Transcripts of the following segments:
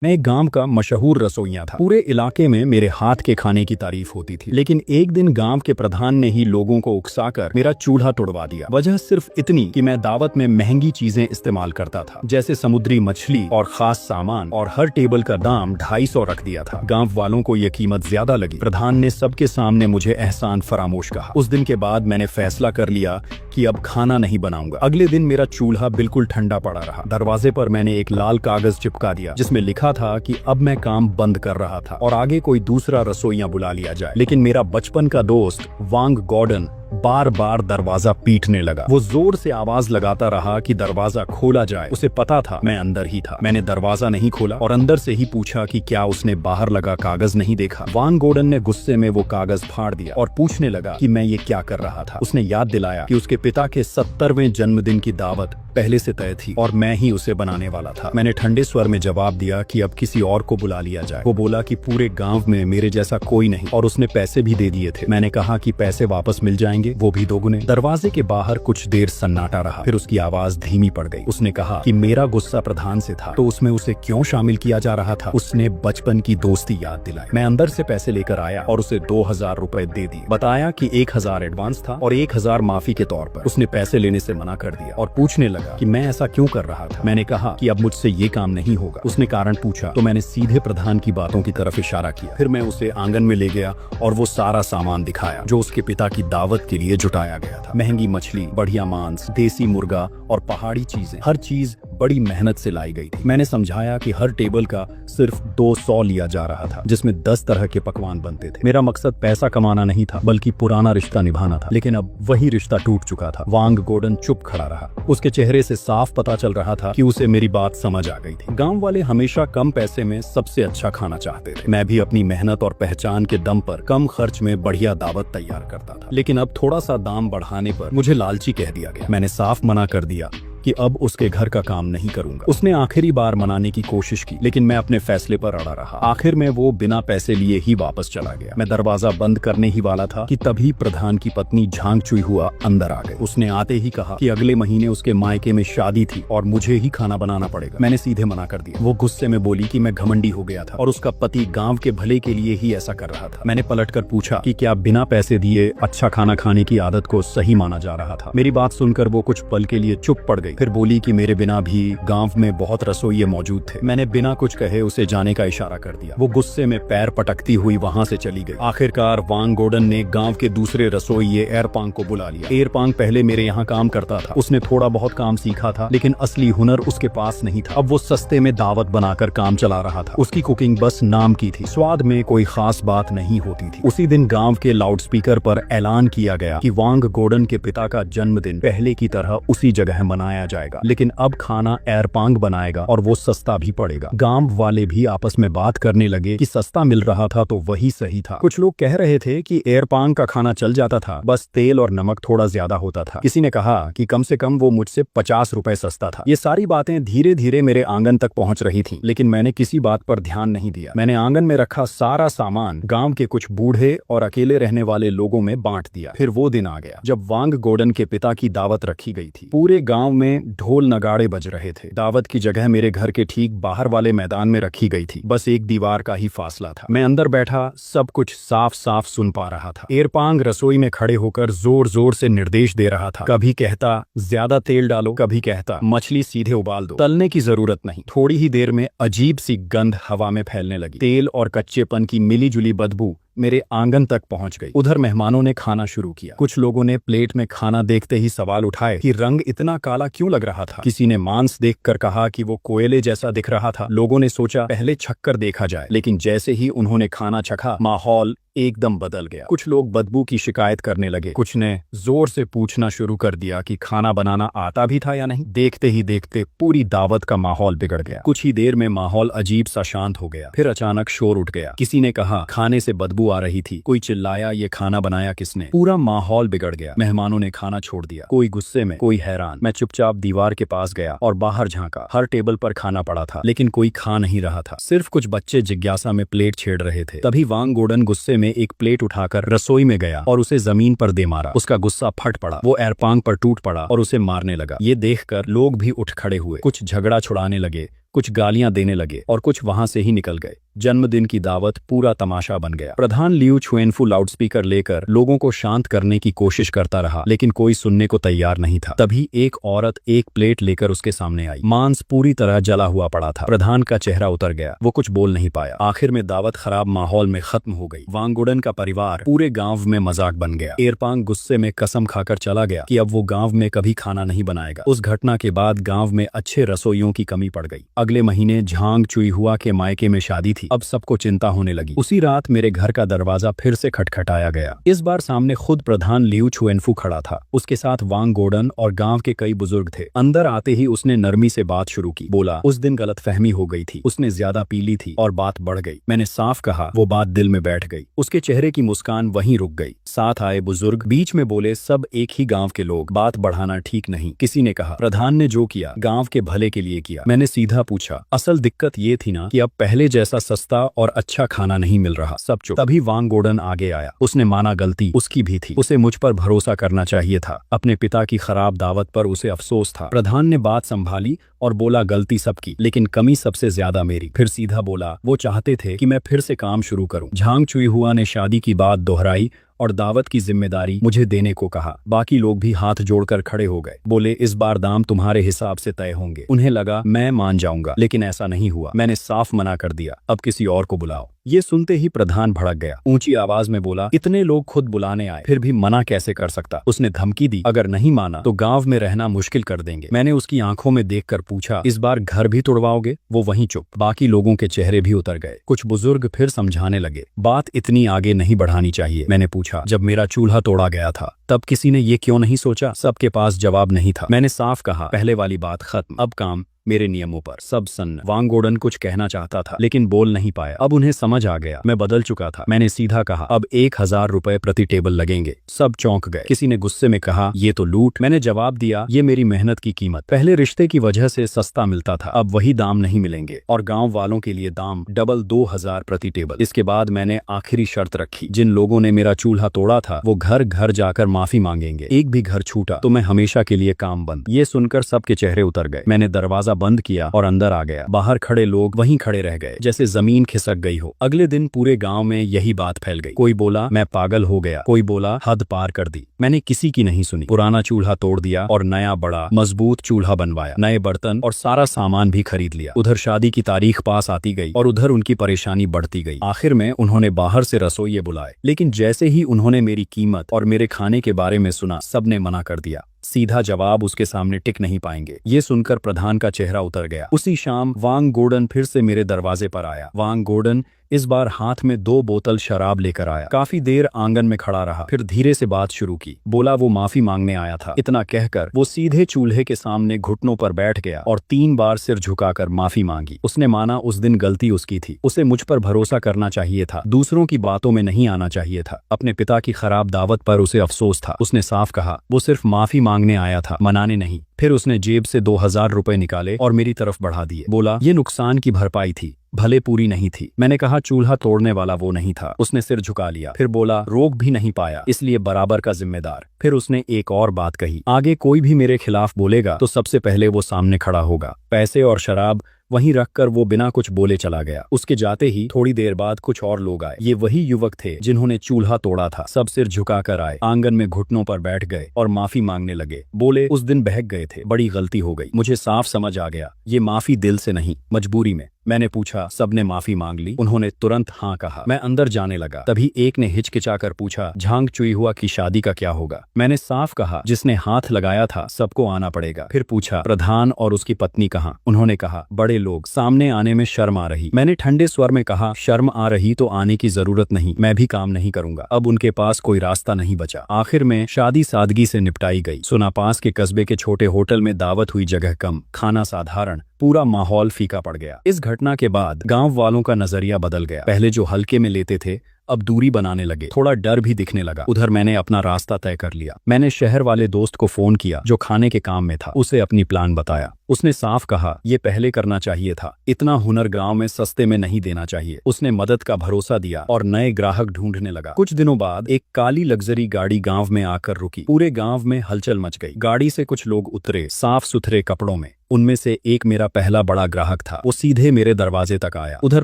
मैं एक गांव का मशहूर रसोइया था। पूरे इलाके में मेरे हाथ के खाने की तारीफ होती थी। लेकिन एक दिन गांव के प्रधान ने ही लोगों को उकसाकर मेरा चूल्हा तोड़वा दिया। वजह सिर्फ इतनी कि मैं दावत में महंगी चीजें इस्तेमाल करता था, जैसे समुद्री मछली और खास सामान, और हर टेबल का दाम 250 रख दिया था। गाँव वालों को ये कीमत ज्यादा लगी। प्रधान ने सबके सामने मुझे एहसान फरामोश कहा। उस दिन के बाद मैंने फैसला कर लिया कि अब खाना नहीं बनाऊंगा। अगले दिन मेरा चूल्हा बिल्कुल ठंडा पड़ा रहा। दरवाजे पर मैंने एक लाल कागज चिपका दिया जिसमें लिखा था कि अब मैं काम बंद कर रहा था और आगे कोई दूसरा रसोइया बुला लिया जाए। लेकिन मेरा बचपन का दोस्त वांग गॉर्डन बार बार दरवाजा पीटने लगा। वो जोर से आवाज लगाता रहा कि दरवाजा खोला जाए। उसे पता था मैं अंदर ही था। मैंने दरवाजा नहीं खोला और अंदर से ही पूछा कि क्या उसने बाहर लगा कागज नहीं देखा। वांग गॉर्डन ने गुस्से में वो कागज फाड़ दिया और पूछने लगा कि मैं ये क्या कर रहा था। उसने याद दिलाया कि उसके पिता के 70वें जन्मदिन की दावत पहले से तय थी और मैं ही उसे बनाने वाला था। मैंने ठंडे स्वर में जवाब दिया कि अब किसी और को बुला लिया जाए। वो बोला कि पूरे गांव में मेरे जैसा कोई नहीं, और उसने पैसे भी दे दिए थे। मैंने कहा कि पैसे वापस मिल जाएंगे, वो भी दोगुने। दरवाजे के बाहर कुछ देर सन्नाटा रहा, फिर उसकी आवाज धीमी पड़ गई। उसने कहा कि मेरा गुस्सा प्रधान से था तो उसमें उसे क्यों शामिल किया जा रहा था। उसने बचपन की दोस्ती याद दिलाई। मैं अंदर से पैसे लेकर आया और उसे 2000 रुपए दे दिए। बताया कि 1000 एडवांस था और 1000 माफी के तौर पर। उसने पैसे लेने से मना कर दिया और पूछने लगा कि मैं ऐसा क्यों कर रहा था। मैंने कहा कि अब मुझसे ये काम नहीं होगा। उसने कारण पूछा तो मैंने सीधे प्रधान की बातों की तरफ इशारा किया। फिर मैं उसे आंगन में ले गया और वो सारा सामान दिखाया जो उसके पिता की दावत के लिए जुटाया गया था। महंगी मछली, बढ़िया मांस, देसी मुर्गा और पहाड़ी चीजें, हर चीज बड़ी मेहनत से लाई गई थी। मैंने समझाया कि हर टेबल का सिर्फ 200 लिया जा रहा था, जिसमें 10 तरह के पकवान बनते थे। मेरा मकसद पैसा कमाना नहीं था, बल्कि पुराना रिश्ता निभाना था। लेकिन अब वही रिश्ता टूट चुका था। वांग गॉर्डन चुप खड़ा रहा। उसके चेहरे से साफ पता चल रहा था कि उसे मेरी बात समझ आ गई थी। गांव वाले हमेशा कम पैसे में सबसे अच्छा खाना चाहते थे। मैं भी अपनी मेहनत और पहचान के दम पर कम खर्च में बढ़िया दावत तैयार करता था। लेकिन अब थोड़ा सा दाम बढ़ाने पर मुझे लालची कह दिया गया। मैंने साफ मना कर दिया कि अब उसके घर का काम नहीं करूंगा। उसने आखिरी बार मनाने की कोशिश की, लेकिन मैं अपने फैसले पर अड़ा रहा। आखिर में वो बिना पैसे लिए ही वापस चला गया। मैं दरवाजा बंद करने ही वाला था कि तभी प्रधान की पत्नी झांग चुई हुआ अंदर आ गई। उसने आते ही कहा कि अगले महीने उसके मायके में शादी थी और मुझे ही खाना बनाना पड़ेगा। मैंने सीधे मना कर दिया। वो गुस्से में बोली कि मैं घमंडी हो गया था और उसका पति गाँव के भले के लिए ही ऐसा कर रहा था। मैंने पलट कर पूछा कि क्या बिना पैसे दिए अच्छा खाना खाने की आदत को सही माना जा रहा था। मेरी बात सुनकर वो कुछ पल के लिए चुप पड़ गई। फिर बोली कि मेरे बिना भी गांव में बहुत रसोइये मौजूद थे। मैंने बिना कुछ कहे उसे जाने का इशारा कर दिया। वो गुस्से में पैर पटकती हुई वहां से चली गई। आखिरकार वांग गॉर्डन ने गांव के दूसरे रसोइये एरपांग को बुला लिया। एरपांग पहले मेरे यहाँ काम करता था। उसने थोड़ा बहुत काम सीखा था, लेकिन असली हुनर उसके पास नहीं था। अब वो सस्ते में दावत बनाकर काम चला रहा था। उसकी कुकिंग बस नाम की थी, स्वाद में कोई खास बात नहीं होती थी। उसी दिन गाँव के लाउडस्पीकर पर ऐलान किया गया कि वांग गॉर्डन के पिता का जन्मदिन पहले की तरह उसी जगह मनाया जाएगा। लेकिन अब खाना एरपांग बनाएगा और वो सस्ता भी पड़ेगा। गांव वाले भी आपस में बात करने लगे कि सस्ता मिल रहा था तो वही सही था। कुछ लोग कह रहे थे कि एरपांग का खाना चल जाता था, बस तेल और नमक थोड़ा ज्यादा होता था। किसी ने कहा कि कम से कम वो मुझसे 50 रुपए सस्ता था। ये सारी बातें धीरे धीरे मेरे आंगन तक पहुंच रही थी, लेकिन मैंने किसी बात पर ध्यान नहीं दिया। मैंने आंगन में रखा सारा सामान गांव के कुछ बूढ़े और अकेले रहने वाले लोगों में बांट दिया। फिर वो दिन आ गया जब वांग गॉर्डन के पिता की दावत रखी गई थी। पूरे गाँव में ढोल नगाड़े बज रहे थे। दावत की जगह मेरे घर के ठीक बाहर वाले मैदान में रखी गई थी। बस एक दीवार का ही फासला था। मैं अंदर बैठा सब कुछ साफ साफ सुन पा रहा था। एरपांग रसोई में खड़े होकर जोर जोर से निर्देश दे रहा था। कभी कहता ज्यादा तेल डालो, कभी कहता मछली सीधे उबाल दो, तलने की जरूरत नहीं। थोड़ी ही देर में अजीब सी गंध हवा में फैलने लगी। तेल और कच्चेपन की मिली जुली बदबू मेरे आंगन तक पहुंच गई। उधर मेहमानों ने खाना शुरू किया। कुछ लोगों ने प्लेट में खाना देखते ही सवाल उठाए कि रंग इतना काला क्यों लग रहा था। किसी ने मांस देखकर कहा कि वो कोयले जैसा दिख रहा था। लोगों ने सोचा पहले छक्कर देखा जाए, लेकिन जैसे ही उन्होंने खाना चखा माहौल एकदम बदल गया। कुछ लोग बदबू की शिकायत करने लगे। कुछ ने जोर से पूछना शुरू कर दिया कि खाना बनाना आता भी था या नहीं। देखते ही देखते पूरी दावत का माहौल बिगड़ गया। कुछ ही देर में माहौल अजीब सा शांत हो गया। फिर अचानक शोर उठ गया। किसी ने कहा खाने से बदबू आ रही थी। कोई चिल्लाया ये खाना बनाया किसने। पूरा माहौल बिगड़ गया। मेहमानों ने खाना छोड़ दिया, कोई गुस्से में, कोई हैरान। मैं चुपचाप दीवार के पास गया और बाहर झांका। हर टेबल पर खाना पड़ा था, लेकिन कोई खा नहीं रहा था। सिर्फ कुछ बच्चे जिज्ञासा में प्लेट छेड़ रहे थे। तभी वांग गॉर्डन गुस्से में एक प्लेट उठाकर रसोई में गया और उसे जमीन पर दे मारा। उसका गुस्सा फट पड़ा। वो एरपांग पर टूट पड़ा और उसे मारने लगा। ये देखकर लोग भी उठ खड़े हुए। कुछ झगड़ा छुड़ाने लगे, कुछ गालियां देने लगे और कुछ वहां से ही निकल गए। जन्मदिन की दावत पूरा तमाशा बन गया। प्रधान लियू छुएनफू लाउडस्पीकर लेकर लोगों को शांत करने की कोशिश करता रहा, लेकिन कोई सुनने को तैयार नहीं था। तभी एक औरत एक प्लेट लेकर उसके सामने आई। मांस पूरी तरह जला हुआ पड़ा था। प्रधान का चेहरा उतर गया, वो कुछ बोल नहीं पाया। आखिर में दावत खराब माहौल में खत्म हो गई। वांगगुडन का परिवार पूरे गांव में मजाक बन गया। एरपांग गुस्से में कसम खाकर चला गया कि अब वो गांव में कभी खाना नहीं बनाएगा। उस घटना के बाद गांव में अच्छे रसोइयों की कमी पड़ गई। अगले महीने झांग चुईहुआ के मायके में शादी थी। अब सबको चिंता होने लगी। उसी रात मेरे घर का दरवाजा फिर से खटखटाया गया। इस बार सामने खुद प्रधान लियू छुएनफू खड़ा था। उसके साथ वांगगोडन और गांव के कई बुजुर्ग थे। अंदर आते ही उसने नरमी से बात शुरू की। बोला, उस दिन गलतफहमी हो गई थी, उसने ज्यादा पी ली थी और बात बढ़ गई। मैंने साफ कहा, वो बात दिल में बैठ गई। उसके चेहरे की मुस्कान वहीं रुक गई। साथ आए बुजुर्ग बीच में बोले, सब एक ही गांव के लोग, बात बढ़ाना ठीक नहीं। किसी ने कहा, प्रधान ने जो किया गांव के भले के लिए किया। मैंने सीधा पूछा, असल दिक्कत ये थी ना कि अब पहले जैसा सस्ता और अच्छा खाना नहीं मिल रहा। सब चुप। तभी वांगगोडन आगे आया। उसने माना गलती उसकी भी थी, उसे मुझ पर भरोसा करना चाहिए था। अपने पिता की खराब दावत पर उसे अफसोस था। प्रधान ने बात संभाली और बोला, गलती सबकी, लेकिन कमी सबसे ज्यादा मेरी। फिर सीधा बोला, वो चाहते थे कि मैं फिर से काम शुरू करूं। झांग चुईहुआ ने शादी की बात दोहराई और दावत की जिम्मेदारी मुझे देने को कहा। बाकी लोग भी हाथ जोड़कर खड़े हो गए। बोले, इस बार दाम तुम्हारे हिसाब से तय होंगे। उन्हें लगा मैं मान जाऊंगा, लेकिन ऐसा नहीं हुआ। मैंने साफ मना कर दिया, अब किसी और को बुलाओ। ये सुनते ही प्रधान भड़क गया। ऊंची आवाज में बोला, इतने लोग खुद बुलाने आए, फिर भी मना कैसे कर सकता। उसने धमकी दी, अगर नहीं माना तो गांव में रहना मुश्किल कर देंगे। मैंने उसकी आंखों में देखकर पूछा, इस बार घर भी तुड़वाओगे? वो वहीं चुप। बाकी लोगों के चेहरे भी उतर गए। कुछ बुजुर्ग फिर समझाने लगे, बात इतनी आगे नहीं बढ़ानी चाहिए। मैंने पूछा, जब मेरा चूल्हा तोड़ा गया था तब किसी ने ये क्यों नहीं सोचा? सबके पास जवाब नहीं था। मैंने साफ कहा, पहले वाली बात खत्म, अब काम मेरे नियमों पर। सब सन्न। वांगगोडन कुछ कहना चाहता था लेकिन बोल नहीं पाया। अब उन्हें समझ आ गया मैं बदल चुका था। मैंने सीधा कहा, अब 1000 रुपए प्रति टेबल लगेंगे। सब चौंक गए। किसी ने गुस्से में कहा, ये तो लूट। मैंने जवाब दिया, ये मेरी मेहनत की कीमत। पहले रिश्ते की वजह से सस्ता मिलता था, अब वही दाम नहीं मिलेंगे और गाँव वालों के लिए दाम डबल, 2000 प्रति टेबल। इसके बाद मैंने आखिरी शर्त रखी, जिन लोगों ने मेरा चूल्हा तोड़ा था वो घर घर जाकर माफी मांगेंगे। एक भी घर छूटा तो मैं हमेशा के लिए काम बंद। ये सुनकर सबके चेहरे उतर गए। मैंने दरवाजा बंद किया और अंदर आ गया। बाहर खड़े लोग वहीं खड़े रह गए जैसे जमीन खिसक गई हो। अगले दिन पूरे गांव में यही बात फैल गई। कोई बोला मैं पागल हो गया, कोई बोला हद पार कर दी। मैंने किसी की नहीं सुनी। पुराना चूल्हा तोड़ दिया और नया बड़ा मजबूत चूल्हा बनवाया। नए बर्तन और सारा सामान भी खरीद लिया। उधर शादी की तारीख पास आती गई और उधर उनकी परेशानी बढ़ती गई। आखिर में उन्होंने बाहर से रसोइये बुलाए, लेकिन जैसे ही उन्होंने मेरी कीमत और मेरे खाने के बारे में सुना, सबने मना कर दिया। सीधा जवाब उसके सामने टिक नहीं पाएंगे। ये सुनकर प्रधान का चेहरा उतर गया। उसी शाम वांगगोडन फिर से मेरे दरवाजे पर आया। वांगगोडन इस बार हाथ में 2 बोतल शराब लेकर आया। काफी देर आंगन में खड़ा रहा, फिर धीरे से बात शुरू की। बोला वो माफी मांगने आया था। इतना कहकर वो सीधे चूल्हे के सामने घुटनों पर बैठ गया और 3 बार सिर झुकाकर माफी मांगी। उसने माना उस दिन गलती उसकी थी। उसे मुझ पर भरोसा करना चाहिए था, दूसरों की बातों में नहीं आना चाहिए था। अपने पिता की खराब दावत पर उसे अफसोस था। उसने साफ कहा, वो सिर्फ माफी मांगने आया था, मनाने नहीं। फिर उसने जेब से 2000 रुपए निकाले और मेरी तरफ बढ़ा दिए। बोला ये नुकसान की भरपाई थी, भले पूरी नहीं थी। मैंने कहा चूल्हा तोड़ने वाला वो नहीं था। उसने सिर झुका लिया। फिर बोला रोक भी नहीं पाया, इसलिए बराबर का जिम्मेदार। फिर उसने एक और बात कही, आगे कोई भी मेरे खिलाफ बोलेगा तो सबसे पहले वो सामने खड़ा होगा। पैसे और शराब वहीं रखकर वो बिना कुछ बोले चला गया। उसके जाते ही थोड़ी देर बाद कुछ और लोग आए। ये वही युवक थे जिन्होंने चूल्हा तोड़ा था। सब सिर झुकाकर आए, आंगन में घुटनों पर बैठ गए और माफी मांगने लगे। बोले उस दिन बहक गए थे, बड़ी गलती हो गई। मुझे साफ समझ आ गया, ये माफी दिल से नहीं, मजबूरी में। मैंने पूछा सबने माफी मांग ली? उन्होंने तुरंत हाँ कहा। मैं अंदर जाने लगा, तभी एक ने हिचकिचाकर पूछा झांग चुईहुआ की शादी का क्या होगा? मैंने साफ कहा जिसने हाथ लगाया था सबको आना पड़ेगा। फिर पूछा प्रधान और उसकी पत्नी कहाँ? उन्होंने कहा बड़े लोग, सामने आने में शर्म आ रही। मैंने ठंडे स्वर में कहा शर्म आ रही तो आने की जरूरत नहीं, मैं भी काम नहीं करूंगा। अब उनके पास कोई रास्ता नहीं बचा। आखिर में शादी सादगी से निपटाई गई। सुना पास के कस्बे के छोटे होटल में दावत हुई, जगह कम, खाना साधारण, पूरा माहौल फीका पड़ गया। इस घटना के बाद गांव वालों का नजरिया बदल गया। पहले जो हल्के में लेते थे अब दूरी बनाने लगे, थोड़ा डर भी दिखने लगा। उधर मैंने अपना रास्ता तय कर लिया। मैंने शहर वाले दोस्त को फोन किया जो खाने के काम में था, उसे अपनी प्लान बताया। उसने साफ कहा ये पहले करना चाहिए था, इतना हुनर गांव में सस्ते में नहीं देना चाहिए। उसने मदद का भरोसा दिया और नए ग्राहक ढूंढने लगा। कुछ दिनों बाद एक काली लग्जरी गाड़ी गांव में आकर रुकी। पूरे गांव में हलचल मच गई। गाड़ी से कुछ लोग उतरे, साफ सुथरे कपड़ों में, उनमें से एक मेरा पहला बड़ा ग्राहक था। वो सीधे मेरे दरवाजे तक आया। उधर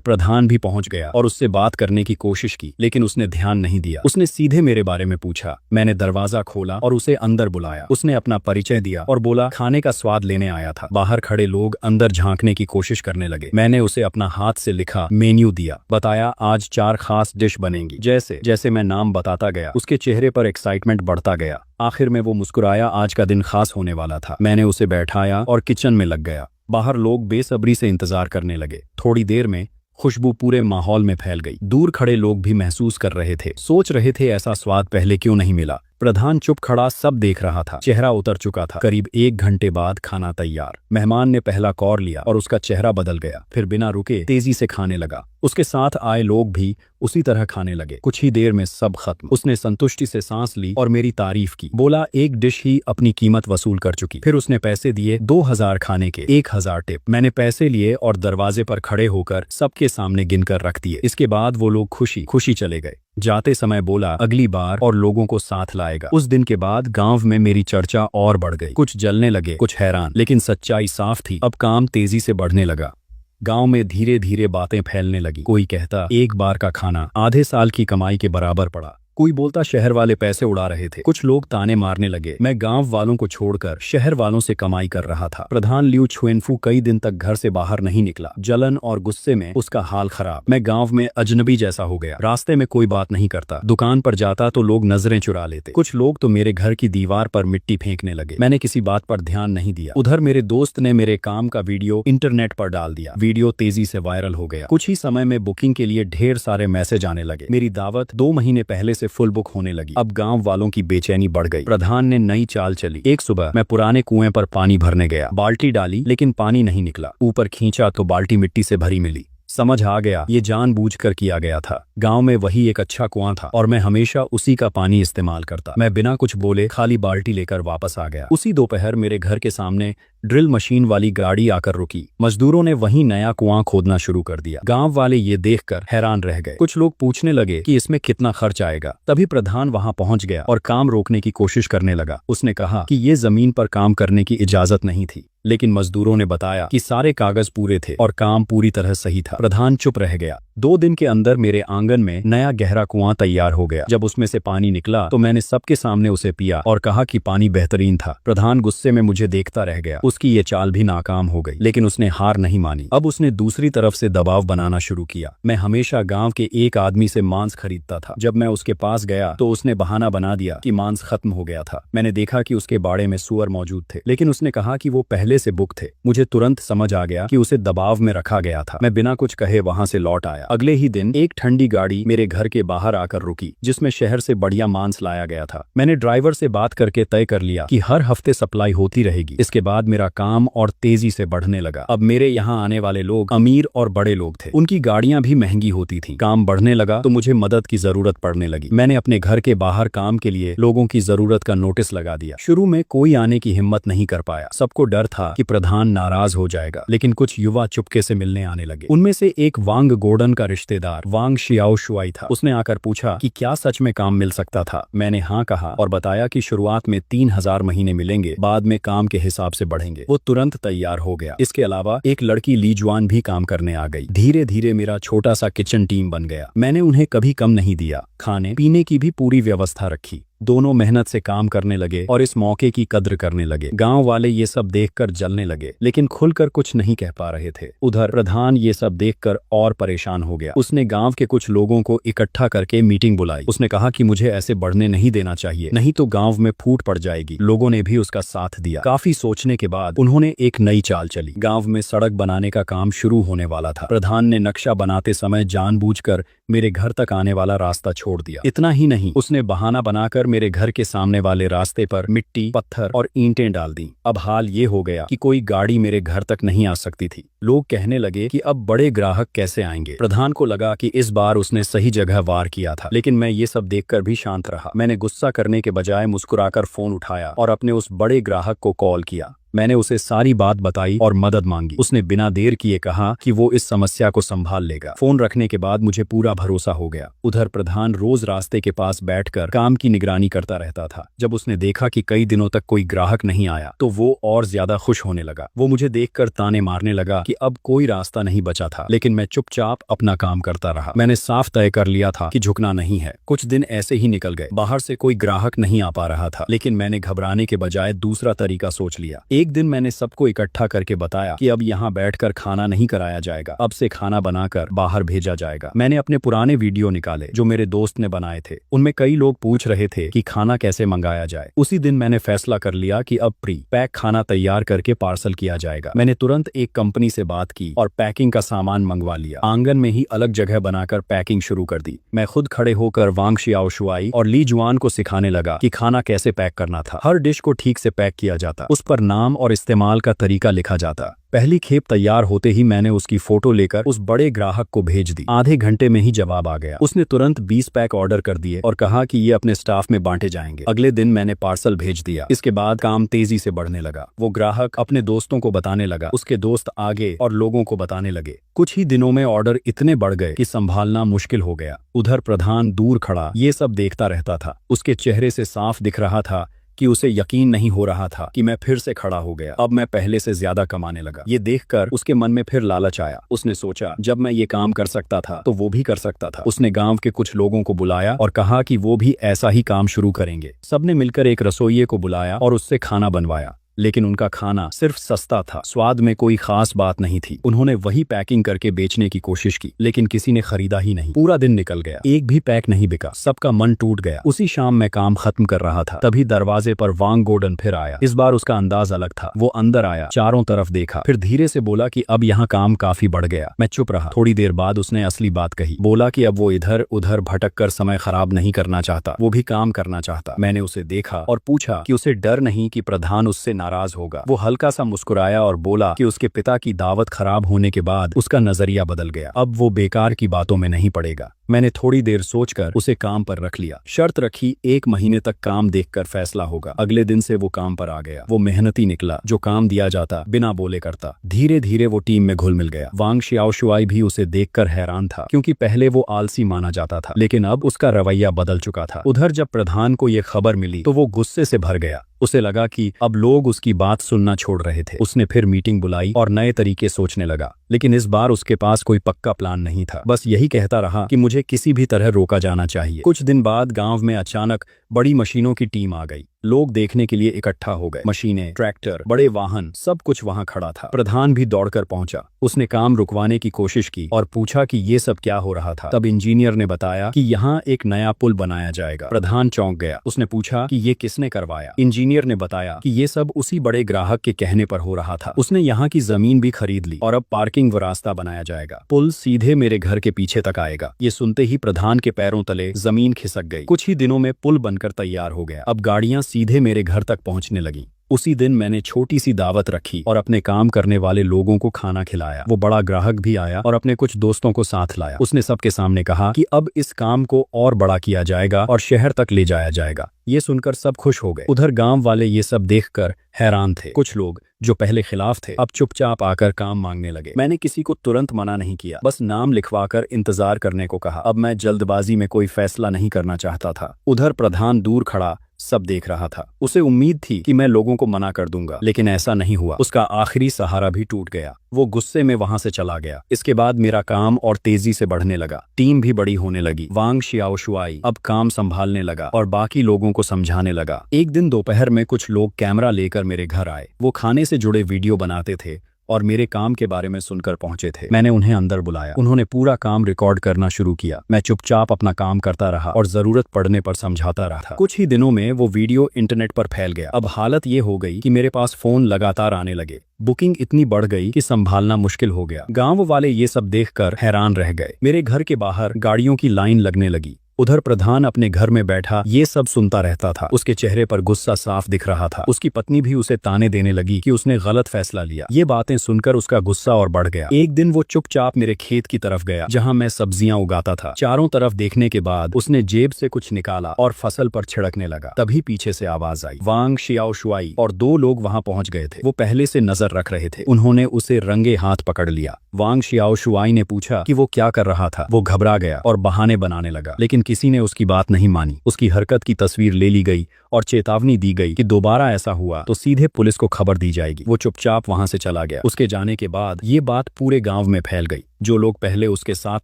प्रधान भी पहुंच गया और उससे बात करने की कोशिश की, लेकिन उसने ध्यान नहीं दिया। उसने सीधे मेरे बारे में पूछा। मैंने दरवाजा खोला और उसे अंदर बुलाया। उसने अपना परिचय दिया और बोला खाने का स्वाद लेने आया था। बाहर खड़े लोग अंदर झांकने की कोशिश करने लगे। मैंने उसे अपना हाथ से लिखा मेन्यू दिया, बताया आज 4 खास डिश बनेंगी। जैसे जैसे मैं नाम बताता गया उसके चेहरे पर एक्साइटमेंट बढ़ता गया। आखिर में वो मुस्कुराया। आज का दिन खास होने वाला था। मैंने उसे बैठाया और किचन में लग गया। बाहर लोग बेसब्री से इंतजार करने लगे। थोड़ी देर में खुशबू पूरे माहौल में फैल गई। दूर खड़े लोग भी महसूस कर रहे थे, सोच रहे थे ऐसा स्वाद पहले क्यों नहीं मिला। प्रधान चुप खड़ा सब देख रहा था। चेहरा उतर चुका था। करीब 1 घंटे बाद खाना तैयार। मेहमान ने पहला कौर लिया और उसका चेहरा बदल गया। फिर बिना रुके तेजी से खाने लगा। उसके साथ आए लोग भी उसी तरह खाने लगे। कुछ ही देर में सब खत्म। उसने संतुष्टि से सांस ली और मेरी तारीफ की। बोला एक डिश ही अपनी कीमत वसूल कर चुकी। फिर उसने पैसे दिए 2000 खाने के, 1000 टिप। मैंने पैसे लिए और दरवाजे पर खड़े होकर सबके सामने गिनकर रख दिए। इसके बाद वो लोग खुशी खुशी चले गए। जाते समय बोला अगली बार और लोगों को साथ लाएगा। उस दिन के बाद गांव में मेरी चर्चा और बढ़ गई। कुछ जलने लगे, कुछ हैरान, लेकिन सच्चाई साफ थी। अब काम तेजी से बढ़ने लगा। गांव में धीरे धीरे बातें फैलने लगी। कोई कहता एक बार का खाना आधे साल की कमाई के बराबर पड़ा। कोई बोलता शहर वाले पैसे उड़ा रहे थे। कुछ लोग ताने मारने लगे। मैं गांव वालों को छोड़कर शहर वालों से कमाई कर रहा था। प्रधान लियू छुएनफू कई दिन तक घर से बाहर नहीं निकला। जलन और गुस्से में उसका हाल खराब। मैं गांव में अजनबी जैसा हो गया। रास्ते में कोई बात नहीं करता। दुकान पर जाता तो लोग नजरें चुरा लेते। कुछ लोग तो मेरे घर की दीवार पर मिट्टी फेंकने लगे। मैंने किसी बात पर ध्यान नहीं दिया। उधर मेरे दोस्त ने मेरे काम का वीडियो इंटरनेट पर डाल दिया। वीडियो तेजी से वायरल हो गया। कुछ ही समय में बुकिंग के लिए ढेर सारे मैसेज आने लगे। मेरी दावत 2 महीने पहले से फुल बुक होने लगी। अब गांव वालों की बेचैनी बढ़ गई। प्रधान ने नई चाल चली। एक सुबह मैं पुराने कुएं पर पानी भरने गया। बाल्टी डाली लेकिन पानी नहीं निकला। ऊपर खींचा तो बाल्टी मिट्टी से भरी मिली। समझ आ गया ये जानबूझकर किया गया था। गांव में वही एक अच्छा कुआं था और मैं हमेशा उसी का पानी इस्तेमाल करता। मैं बिना कुछ बोले खाली बाल्टी लेकर वापस आ गया। उसी दोपहर मेरे घर के सामने ड्रिल मशीन वाली गाड़ी आकर रुकी। मजदूरों ने वहीं नया कुआं खोदना शुरू कर दिया। गांव वाले ये देखकर हैरान रह गए। कुछ लोग पूछने लगे कि इसमें कितना खर्च आएगा। तभी प्रधान वहां पहुंच गया और काम रोकने की कोशिश करने लगा। उसने कहा कि ये जमीन पर काम करने की इजाजत नहीं थी, लेकिन मजदूरों ने बताया कि सारे कागज पूरे थे और काम पूरी तरह सही था। प्रधान चुप रह गया। 2 दिन के अंदर मेरे आंगन में नया गहरा कुआं तैयार हो गया। जब उसमें से पानी निकला तो मैंने सबके सामने उसे पिया और कहा कि पानी बेहतरीन था। प्रधान गुस्से में मुझे देखता रह गया। उसकी ये चाल भी नाकाम हो गई, लेकिन उसने हार नहीं मानी। अब उसने दूसरी तरफ से दबाव बनाना शुरू किया। मैं हमेशा गांव के एक आदमी से मांस खरीदता था। जब मैं उसके पास गया तो उसने बहाना बना दिया कि मांस खत्म हो गया था। मैंने देखा कि उसके बाड़े में सूअर मौजूद थे, लेकिन उसने कहा कि वो पहले से बुक थे। मुझे तुरंत समझ आ गया कि उसे दबाव में रखा गया था। मैं बिना कुछ कहे वहां से लौट आया। अगले ही दिन एक ठंडी गाड़ी मेरे घर के बाहर आकर रुकी, जिसमें शहर से बढ़िया मांस लाया गया था। मैंने ड्राइवर से बात करके तय कर लिया कि हर हफ्ते सप्लाई होती रहेगी। इसके बाद मेरा काम और तेजी से बढ़ने लगा। अब मेरे यहाँ आने वाले लोग अमीर और बड़े लोग थे। उनकी गाड़ियां भी महंगी होती थीं। काम बढ़ने लगा तो मुझे मदद की जरूरत पड़ने लगी। मैंने अपने घर के बाहर काम के लिए लोगों की जरूरत का नोटिस लगा दिया। शुरू में कोई आने की हिम्मत नहीं कर पाया। सबको डर था कि प्रधान नाराज हो जाएगा, लेकिन कुछ युवा चुपके से मिलने आने लगे। उनमें से एक वांग गोर्डन का रिश्तेदार वांग शियाओ शुआई था। उसने आकर पूछा कि क्या सच में काम मिल सकता था। मैंने हाँ कहा और बताया कि शुरुआत में 3000 महीने मिलेंगे, बाद में काम के हिसाब से बढ़ेंगे। वो तुरंत तैयार हो गया। इसके अलावा एक लड़की ली जुआन भी काम करने आ गई। धीरे धीरे मेरा छोटा सा किचन टीम बन गया। मैंने उन्हें कभी कम नहीं दिया। खाने पीने की भी पूरी व्यवस्था रखी। दोनों मेहनत से काम करने लगे और इस मौके की कद्र करने लगे। गांव वाले ये सब देखकर जलने लगे, लेकिन खुलकर कुछ नहीं कह पा रहे थे। उधर प्रधान ये सब देखकर और परेशान हो गया। उसने गांव के कुछ लोगों को इकट्ठा करके मीटिंग बुलाई। उसने कहा कि मुझे ऐसे बढ़ने नहीं देना चाहिए, नहीं तो गांव में फूट पड़ जाएगी। लोगों ने भी उसका साथ दिया। काफी सोचने के बाद उन्होंने एक नई चाल चली। गांव में सड़क बनाने का काम शुरू होने वाला था। प्रधान ने नक्शा बनाते समय जानबूझकर मेरे घर तक आने वाला रास्ता छोड़ दिया। इतना ही नहीं, उसने बहाना बनाकर मेरे घर के सामने वाले रास्ते पर मिट्टी, पत्थर और ईंटें डाल दी। अब हाल ये हो गया कि कोई गाड़ी मेरे घर तक नहीं आ सकती थी। लोग कहने लगे कि अब बड़े ग्राहक कैसे आएंगे। प्रधान को लगा कि इस बार उसने सही जगह वार किया था, लेकिन मैं ये सब देखकर भी शांत रहा। मैंने गुस्सा करने के बजाय मुस्कुराकर फोन उठाया और अपने उस बड़े ग्राहक को कॉल किया। मैंने उसे सारी बात बताई और मदद मांगी। उसने बिना देर किए कहा कि वो इस समस्या को संभाल लेगा। फोन रखने के बाद मुझे पूरा भरोसा हो गया। उधर प्रधान रोज रास्ते के पास बैठकर काम की निगरानी करता रहता था। जब उसने देखा कि कई दिनों तक कोई ग्राहक नहीं आया तो वो और ज्यादा खुश होने लगा। वो मुझे देखकर ताने मारने लगा कि अब कोई रास्ता नहीं बचा था, लेकिन मैं चुपचाप अपना काम करता रहा। मैंने साफ तय कर लिया था कि झुकना नहीं है। कुछ दिन ऐसे ही निकल गए। बाहर से कोई ग्राहक नहीं आ पा रहा था, लेकिन मैंने घबराने के बजाय दूसरा तरीका सोच लिया। एक दिन मैंने सबको इकट्ठा करके बताया कि अब यहाँ बैठकर खाना नहीं कराया जाएगा, अब से खाना बनाकर बाहर भेजा जाएगा। मैंने अपने पुराने वीडियो निकाले जो मेरे दोस्त ने बनाए थे। उनमें कई लोग पूछ रहे थे कि खाना कैसे मंगाया जाए। उसी दिन मैंने फैसला कर लिया कि अब प्री पैक खाना तैयार करके पार्सल किया जाएगा। मैंने तुरंत एक कंपनी से बात की और पैकिंग का सामान मंगवा लिया। आंगन में ही अलग जगह बनाकर पैकिंग शुरू कर दी। मैं खुद खड़े होकर वांग शियाओशुआई और ली जुआन को सिखाने लगा कि खाना कैसे पैक करना था। हर डिश को ठीक से पैक किया जाता, उस पर नाम और इस्तेमाल का तरीका लिखा जाता। पहली खेप तैयार होते ही मैंने उसकी फोटो लेकर उस बड़े ग्राहक को भेज दी। आधे घंटे में ही जवाब आ गया। उसने तुरंत 20 पैक ऑर्डर कर दिए और कहा कि ये अपने स्टाफ में बांटे जाएंगे। अगले दिन मैंने पार्सल भेज दिया। इसके बाद काम तेजी से बढ़ने लगा। वो ग्राहक अपने दोस्तों को बताने लगा, उसके दोस्त आगे और लोगों को बताने लगे। कुछ ही दिनों में ऑर्डर इतने बढ़ गए कि संभालना मुश्किल हो गया। उधर प्रधान दूर खड़ा ये सब देखता रहता था। उसके चेहरे से साफ दिख रहा था कि उसे यकीन नहीं हो रहा था कि मैं फिर से खड़ा हो गया। अब मैं पहले से ज्यादा कमाने लगा। ये देखकर उसके मन में फिर लालच आया। उसने सोचा जब मैं ये काम कर सकता था तो वो भी कर सकता था। उसने गांव के कुछ लोगों को बुलाया और कहा कि वो भी ऐसा ही काम शुरू करेंगे। सबने मिलकर एक रसोइये को बुलाया और उससे खाना बनवाया। लेकिन उनका खाना सिर्फ सस्ता था, स्वाद में कोई खास बात नहीं थी। उन्होंने वही पैकिंग करके बेचने की कोशिश की, लेकिन किसी ने खरीदा ही नहीं। पूरा दिन निकल गया, एक भी पैक नहीं बिका। सबका मन टूट गया। उसी शाम मैं काम खत्म कर रहा था, तभी दरवाजे पर वांग गोडन फिर आया। इस बार उसका अंदाज अलग था। वो अंदर आया, चारों तरफ देखा, फिर धीरे से बोला कि अब यहाँ काम काफी बढ़ गया। मैं चुप रहा। थोड़ी देर बाद उसने असली बात कही। बोला कि अब वो इधर उधर भटक कर समय खराब नहीं करना चाहता, वो भी काम करना चाहता। मैंने उसे देखा और पूछा कि उसे डर नहीं कि प्रधान उससे नाराज होगा। वो हल्का सा मुस्कुराया और बोला कि उसके पिता की दावत खराब होने के बाद उसका नजरिया बदल गया। अब वो बेकार की बातों में नहीं पड़ेगा। मैंने थोड़ी देर सोचकर उसे काम पर रख लिया। शर्त रखी 1 महीने तक काम देखकर फैसला होगा। अगले दिन से वो काम पर आ गया। वो मेहनती निकला, जो काम दिया जाता बिना बोले करता। धीरे धीरे वो टीम में घुल मिल गया। वांग शियाओशुआई भी उसे देखकर हैरान था, क्योंकि पहले वो आलसी माना जाता था, लेकिन अब उसका रवैया बदल चुका था। उधर जब प्रधान को ये खबर मिली तो वो गुस्से से भर गया। उसे लगा कि अब लोग उसकी बात सुनना छोड़ रहे थे। उसने फिर मीटिंग बुलाई और नए तरीके सोचने लगा, लेकिन इस बार उसके पास कोई पक्का प्लान नहीं था। बस यही कहता रहा कि मुझे किसी भी तरह रोका जाना चाहिए। कुछ दिन बाद गांव में अचानक बड़ी मशीनों की टीम आ गई। लोग देखने के लिए इकट्ठा हो गए। मशीनें, ट्रैक्टर, बड़े वाहन, सब कुछ वहां खड़ा था। प्रधान भी दौड़कर पहुंचा। उसने काम रुकवाने की कोशिश की और पूछा कि ये सब क्या हो रहा था। तब इंजीनियर ने बताया कि यहाँ एक नया पुल बनाया जाएगा। प्रधान चौंक गया। उसने पूछा कि ये किसने करवाया। इंजीनियर ने बताया कि ये सब उसी बड़े ग्राहक के कहने पर हो रहा था। उसने यहाँ की जमीन भी खरीद ली और अब पार्किंग व रास्ता बनाया जाएगा। पुल सीधे मेरे घर के पीछे तक आएगा। ये सुनते ही प्रधान के पैरों तले जमीन खिसक गई। कुछ ही दिनों में पुल बनकर तैयार हो गया। अब गाड़ियां सीधे मेरे घर तक पहुंचने लगी। उसी दिन मैंने छोटी सी दावत रखी और अपने काम करने वाले लोगों को खाना खिलाया। वो बड़ा ग्राहक भी आया और अपने कुछ दोस्तों को साथ लाया। उसने सबके सामने कहा कि अब इस काम को और बड़ा किया जाएगा और शहर तक ले जाया जाएगा। ये सुनकर सब खुश हो गए। उधर गांव वाले ये सब देखकर हैरान थे। कुछ लोग जो पहले खिलाफ थे अब चुपचाप आकर काम मांगने लगे। मैंने किसी को तुरंत मना नहीं किया, बस नाम लिखवाकर इंतजार करने को कहा। अब मैं जल्दबाजी में कोई फैसला नहीं करना चाहता था। उधर प्रधान दूर खड़ा सब देख रहा था। उसे उम्मीद थी कि मैं लोगों को मना कर दूंगा, लेकिन ऐसा नहीं हुआ। उसका आखिरी सहारा भी टूट गया। वो गुस्से में वहां से चला गया। इसके बाद मेरा काम और तेजी से बढ़ने लगा। टीम भी बड़ी होने लगी। वांग शियाओशुआई अब काम संभालने लगा और बाकी लोगों को समझाने लगा। एक दिन दोपहर में कुछ लोग कैमरा लेकर मेरे घर आए। वो खाने से जुड़े वीडियो बनाते थे और मेरे काम के बारे में सुनकर पहुंचे थे। मैंने उन्हें अंदर बुलाया। उन्होंने पूरा काम रिकॉर्ड करना शुरू किया। मैं चुपचाप अपना काम करता रहा और जरूरत पड़ने पर समझाता रहा। कुछ ही दिनों में वो वीडियो इंटरनेट पर फैल गया। अब हालत ये हो गई कि मेरे पास फोन लगातार आने लगे। बुकिंग इतनी बढ़ गई कि संभालना मुश्किल हो गया। गांव वाले ये सब देखकर हैरान रह गए। मेरे घर के बाहर गाड़ियों की लाइन लगने लगी। उधर प्रधान अपने घर में बैठा ये सब सुनता रहता था। उसके चेहरे पर गुस्सा साफ दिख रहा था। उसकी पत्नी भी उसे ताने देने लगी कि उसने गलत फैसला लिया। ये बातें सुनकर उसका गुस्सा और बढ़ गया। एक दिन वो चुपचाप मेरे खेत की तरफ गया जहाँ मैं सब्जियां उगाता था। चारों तरफ देखने के बाद उसने जेब से कुछ निकाला और फसल पर छिड़कने लगा। तभी पीछे से आवाज आई। वांग शियाओ शुआई और दो लोग वहां पहुंच गए थे। वो पहले से नजर रख रहे थे। उन्होंने उसे रंगे हाथ पकड़ लिया। वांग शियाओ शुआई ने पूछा कि वो क्या कर रहा था। वो घबरा गया और बहाने बनाने लगा, लेकिन किसी ने उसकी बात नहीं मानी। उसकी हरकत की तस्वीर ले ली गई और चेतावनी दी गई कि दोबारा ऐसा हुआ तो सीधे पुलिस को खबर दी जाएगी। वो चुपचाप वहां से चला गया। उसके जाने के बाद ये बात पूरे गांव में फैल गई। जो लोग पहले उसके साथ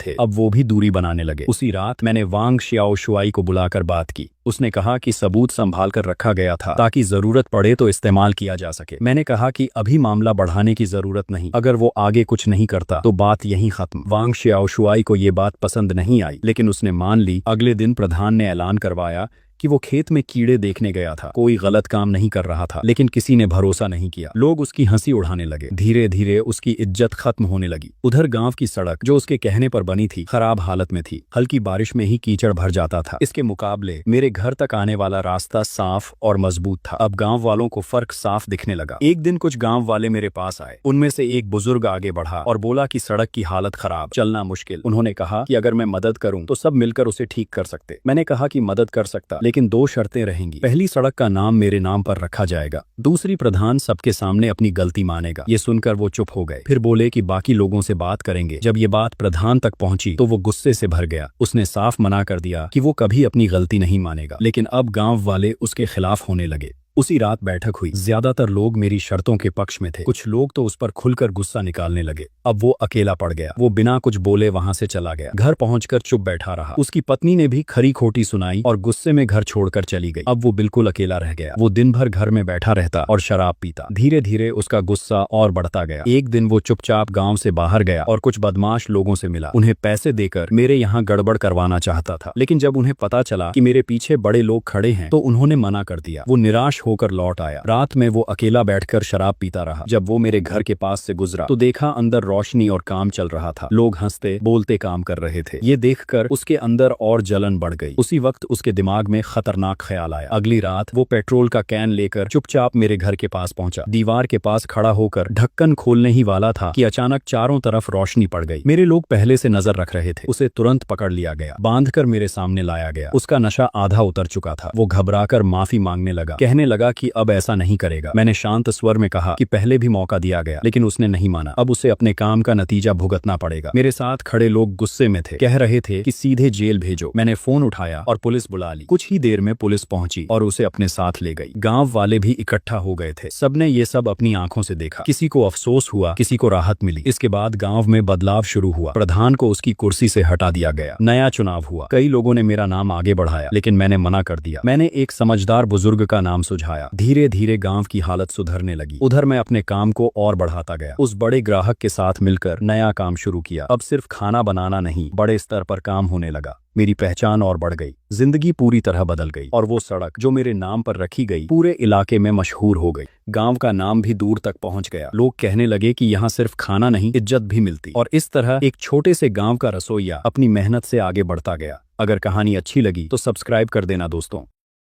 थे अब वो भी दूरी बनाने लगे। उसी रात मैंने वांग शियाओ शुआई को बुलाकर बात की। उसने कहा कि सबूत संभाल कर रखा गया था ताकि जरूरत पड़े तो इस्तेमाल किया जा सके। मैंने कहा कि अभी मामला बढ़ाने की जरूरत नहीं, अगर वो आगे कुछ नहीं करता तो बात यहीं खत्म। वांग शियाओ शुआई को ये बात पसंद नहीं आई, लेकिन उसने मान ली। अगले दिन प्रधान ने ऐलान करवाया कि वो खेत में कीड़े देखने गया था। कोई गलत काम नहीं कर रहा था, लेकिन किसी ने भरोसा नहीं किया। लोग उसकी हंसी उड़ाने लगे। धीरे धीरे उसकी इज्जत खत्म होने लगी। उधर गांव की सड़क जो उसके कहने पर बनी थी खराब हालत में थी। हल्की बारिश में ही कीचड़ भर जाता था। इसके मुकाबले मेरे घर तक आने वाला रास्ता साफ और मजबूत था। अब गांव वालों को फर्क साफ दिखने लगा। एक दिन कुछ गांव वाले मेरे पास आए। उनमें से एक बुजुर्ग आगे बढ़ा और बोला कि सड़क की हालत खराब, चलना मुश्किल। उन्होंने कहा कि अगर मैं मदद करूं तो सब मिलकर उसे ठीक कर सकते। मैंने कहा कि मदद कर सकता, लेकिन दो शर्तें रहेंगी। पहली, सड़क का नाम मेरे नाम पर रखा जाएगा। दूसरी, प्रधान सबके सामने अपनी गलती मानेगा। ये सुनकर वो चुप हो गए। फिर बोले कि बाकी लोगों से बात करेंगे। जब ये बात प्रधान तक पहुंची तो वो गुस्से से भर गया। उसने साफ मना कर दिया कि वो कभी अपनी गलती नहीं मानेगा। लेकिन अब गांव वाले उसके खिलाफ होने लगे। उसी रात बैठक हुई। ज्यादातर लोग मेरी शर्तों के पक्ष में थे। कुछ लोग तो उस पर खुलकर गुस्सा निकालने लगे। अब वो अकेला पड़ गया। वो बिना कुछ बोले वहां से चला गया। घर पहुंचकर चुप बैठा रहा। उसकी पत्नी ने भी खरी खोटी सुनाई और गुस्से में घर छोड़कर चली गई। अब वो बिल्कुल अकेला रह गया। वो दिन भर घर में बैठा रहता और शराब पीता। धीरे धीरे उसका गुस्सा और बढ़ता गया। एक दिन वो चुपचाप गांव से बाहर गया और कुछ बदमाश लोगों से मिला। उन्हें पैसे देकर मेरे यहाँ गड़बड़ करवाना चाहता था, लेकिन जब उन्हें पता चला कि मेरे पीछे बड़े लोग खड़े हैं तो उन्होंने मना कर दिया। वो निराश होकर लौट आया। रात में वो अकेला बैठकर शराब पीता रहा। जब वो मेरे घर के पास से गुजरा तो देखा अंदर रोशनी और काम चल रहा था। लोग हंसते बोलते काम कर रहे थे। ये देखकर उसके अंदर और जलन बढ़ गई। उसी वक्त उसके दिमाग में खतरनाक ख्याल आया। अगली रात वो पेट्रोल का कैन लेकर चुपचाप मेरे घर के पास पहुंचा। दीवार के पास खड़ा होकर ढक्कन खोलने ही वाला था कि अचानक चारों तरफ रोशनी पड़ गई। मेरे लोग पहले से नजर रख रहे थे। उसे तुरंत पकड़ लिया गया, बांधकर मेरे सामने लाया गया। उसका नशा आधा उतर चुका था। वो घबराकर माफी मांगने लगा, कहने लगा कि अब ऐसा नहीं करेगा। मैंने शांत स्वर में कहा कि पहले भी मौका दिया गया, लेकिन उसने नहीं माना। अब उसे अपने काम का नतीजा भुगतना पड़ेगा। मेरे साथ खड़े लोग गुस्से में थे, कह रहे थे कि सीधे जेल भेजो। मैंने फोन उठाया और पुलिस बुला ली। कुछ ही देर में पुलिस पहुंची और उसे अपने साथ ले गई। गांव वाले भी इकट्ठा हो गए थे। सबने ये सब अपनी आंखों से देखा। किसी को अफसोस हुआ, किसी को राहत मिली। इसके बाद गांव में बदलाव शुरू हुआ। प्रधान को उसकी कुर्सी से हटा दिया गया। नया चुनाव हुआ। कई लोगों ने मेरा नाम आगे बढ़ाया, लेकिन मैंने मना कर दिया। मैंने एक समझदार बुजुर्ग का नाम सुझाया। धीरे धीरे गांव की हालत सुधरने लगी। उधर मैं अपने काम को और बढ़ाता गया। उस बड़े ग्राहक के साथ मिलकर नया काम शुरू किया। अब सिर्फ खाना बनाना नहीं, बड़े स्तर पर काम होने लगा। मेरी पहचान और बढ़ गई। जिंदगी पूरी तरह बदल गई और वो सड़क जो मेरे नाम पर रखी गई पूरे इलाके में मशहूर हो गई। गांव का नाम भी दूर तक पहुंच गया। लोग कहने लगे कि यहाँ सिर्फ खाना नहीं, इज्जत भी मिलती। और इस तरह एक छोटे से गांव का रसोइया अपनी मेहनत से आगे बढ़ता गया। अगर कहानी अच्छी लगी तो सब्सक्राइब कर देना दोस्तों।